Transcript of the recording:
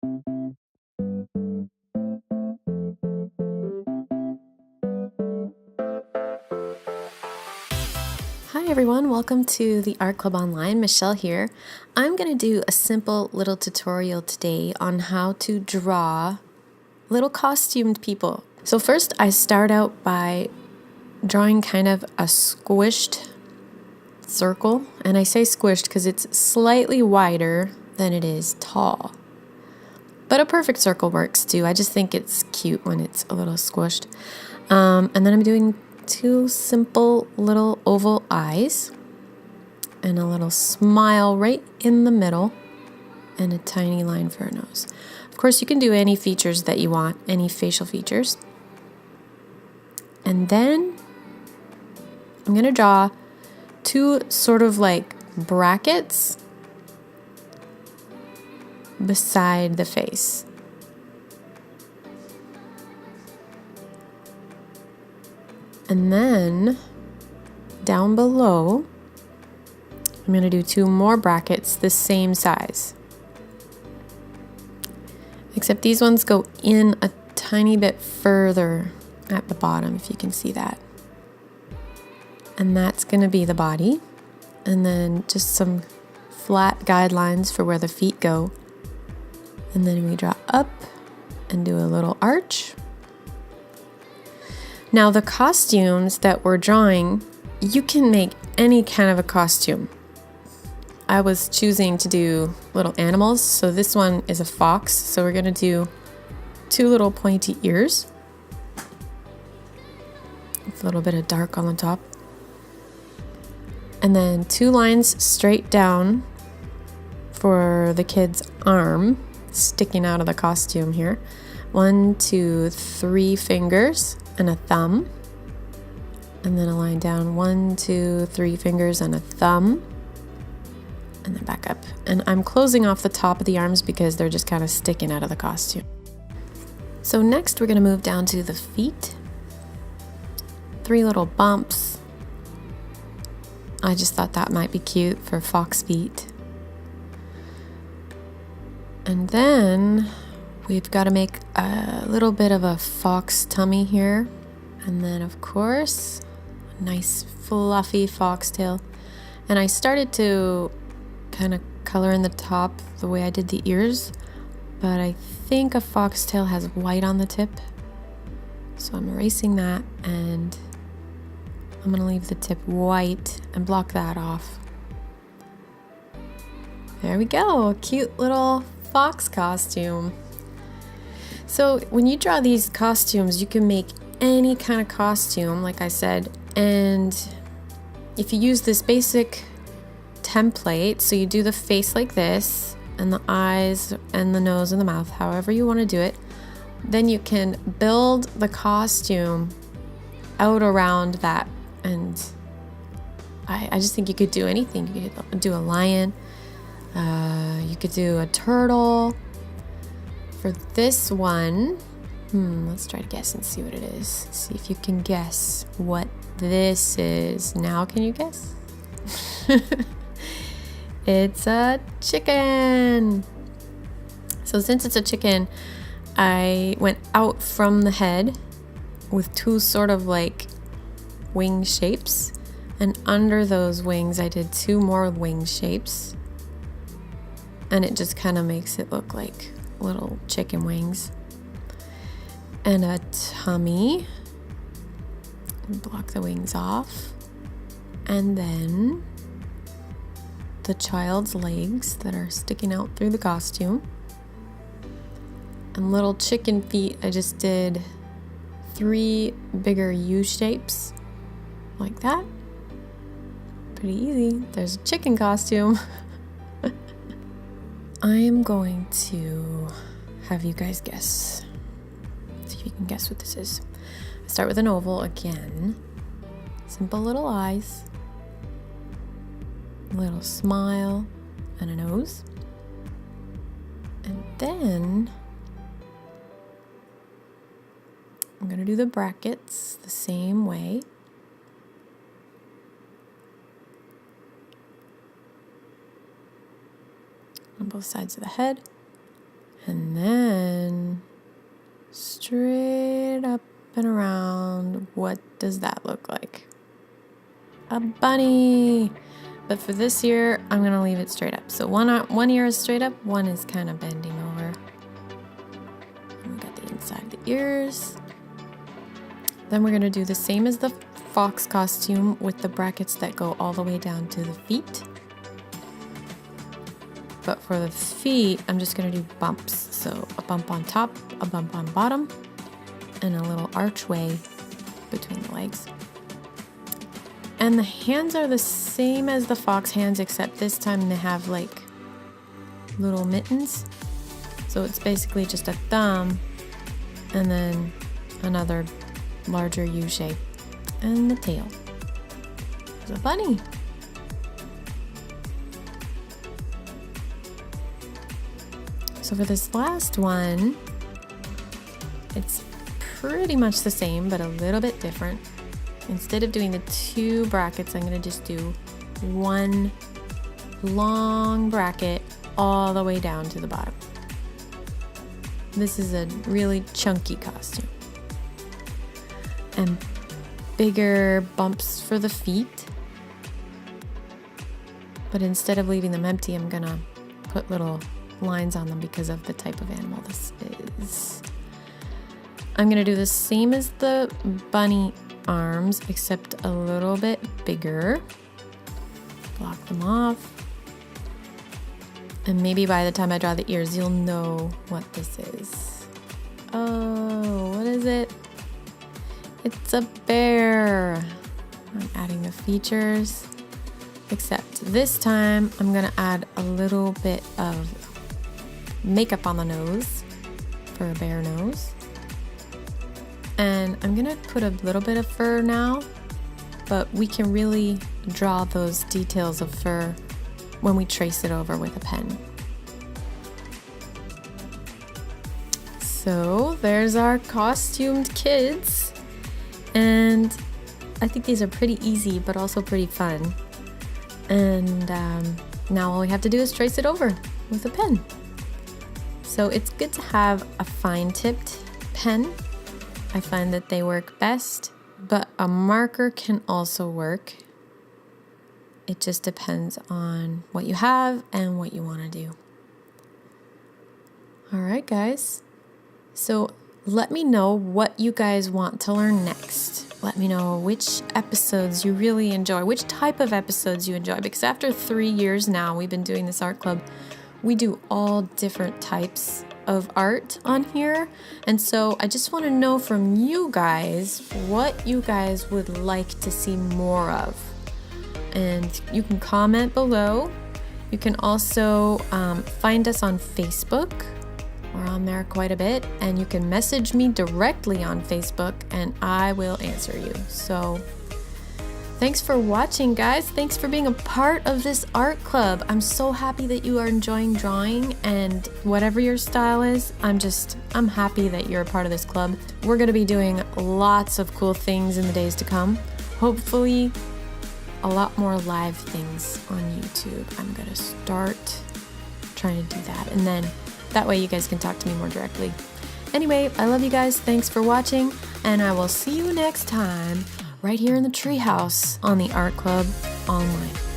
Hi everyone, welcome to the Art Club Online. Michelle here. I'm going to do a simple little tutorial today on how to draw little costumed people. So first I start out by drawing kind of a squished circle, and I say squished because it's slightly wider than it is tall. But a perfect circle works too. I just think it's cute when it's a little squished. And then I'm doing two simple little oval eyes and a little smile right in the middle and a tiny line for a nose. Of course, you can do any features that you want, any facial features. And then I'm going to draw two sort of like brackets beside the face. And then down below, I'm going to do two more brackets the same size. Except these ones go in a tiny bit further at the bottom, if you can see that. And that's going to be the body. And then just some flat guidelines for where the feet go. And then we draw up and do a little arch. Now the costumes that we're drawing, you can make any kind of a costume. I was choosing to do little animals, so this one is a fox, so we're going to do two little pointy ears with a little bit of dark on the top. And then two lines straight down for the kid's arm sticking out of the costume here. 1, 2, 3 fingers and a thumb, and then a line down, 1, 2, 3 fingers and a thumb, and then back up. And I'm closing off the top of the arms because they're just kind of sticking out of the costume. So next we're going to move down to the feet. 3 little bumps. I just thought that might be cute for fox feet. And then we've got to make a little bit of a fox tummy here. And then, of course, a nice fluffy foxtail. And I started to kind of color in the top the way I did the ears. But I think a foxtail has white on the tip. So I'm erasing that. And I'm going to leave the tip white and block that off. There we go. A cute little fox costume. So when you draw these costumes, you can make any kind of costume, like I said, and if you use this basic template, so you do the face like this, and the eyes, and the nose, and the mouth, however you want to do it, then you can build the costume out around that, and I just think you could do anything. You could do a lion, you could do a turtle. For this one, let's try to guess and see what it is. See if you can guess what this is. Now, can you guess? It's a chicken. So since it's a chicken, I went out from the head with two sort of like wing shapes. And under those wings, I did two more wing shapes. And it just kind of makes it look like little chicken wings. And a tummy. Block the wings off. And then the child's legs that are sticking out through the costume. And little chicken feet, I just did 3 bigger U shapes like that. Pretty easy. There's a chicken costume. I am going to have you guys guess. See if you can guess what this is. I start with an oval again. Simple little eyes. A little smile and a nose. And then I'm going to do the brackets the same way. On both sides of the head. And then straight up and around. What does that look like? A bunny. But for this ear, I'm going to leave it straight up. So one ear is straight up, one is kind of bending over. And we got the inside of the ears. Then we're going to do the same as the fox costume with the brackets that go all the way down to the feet. But for the feet, I'm just going to do bumps. So a bump on top, a bump on bottom, and a little archway between the legs. And the hands are the same as the fox hands, except this time they have like little mittens. So it's basically just a thumb and then another larger U shape. And the tail. There's a bunny. So for this last one, it's pretty much the same, but a little bit different. Instead of doing the two brackets, I'm going to just do one long bracket all the way down to the bottom. This is a really chunky costume. And bigger bumps for the feet. But instead of leaving them empty, I'm going to put little lines on them because of the type of animal this is. I'm going to do the same as the bunny arms, except a little bit bigger. Block them off. And maybe by the time I draw the ears, you'll know what this is. Oh, what is it? It's a bear. I'm adding the features, except this time I'm gonna add a little bit of makeup on the nose for a bear nose. And I'm gonna put a little bit of fur now, but we can really draw those details of fur when we trace it over with a pen. So there's our costumed kids. And I think these are pretty easy, but also pretty fun. And now all we have to do is trace it over with a pen. So it's good to have a fine-tipped pen. I find that they work best, but a marker can also work. It just depends on what you have and what you want to do. All right, guys. So let me know what you guys want to learn next. Let me know which episodes you really enjoy, which type of episodes you enjoy, because after 3 years now we've been doing this art club, we do all different types of art on here. And so I just want to know from you guys what you guys would like to see more of. And you can comment below. You can also find us on Facebook. We're on there quite a bit, and you can message me directly on Facebook and I will answer you. So thanks for watching, guys. Thanks for being a part of this art club. I'm so happy that you are enjoying drawing, and whatever your style is, I'm happy that you're a part of this club. We're going to be doing lots of cool things in the days to come. Hopefully a lot more live things on YouTube. I'm going to start trying to do that, and then that way you guys can talk to me more directly. Anyway, I love you guys. Thanks for watching, and I will see you next time right here in the treehouse on the Art Club Online.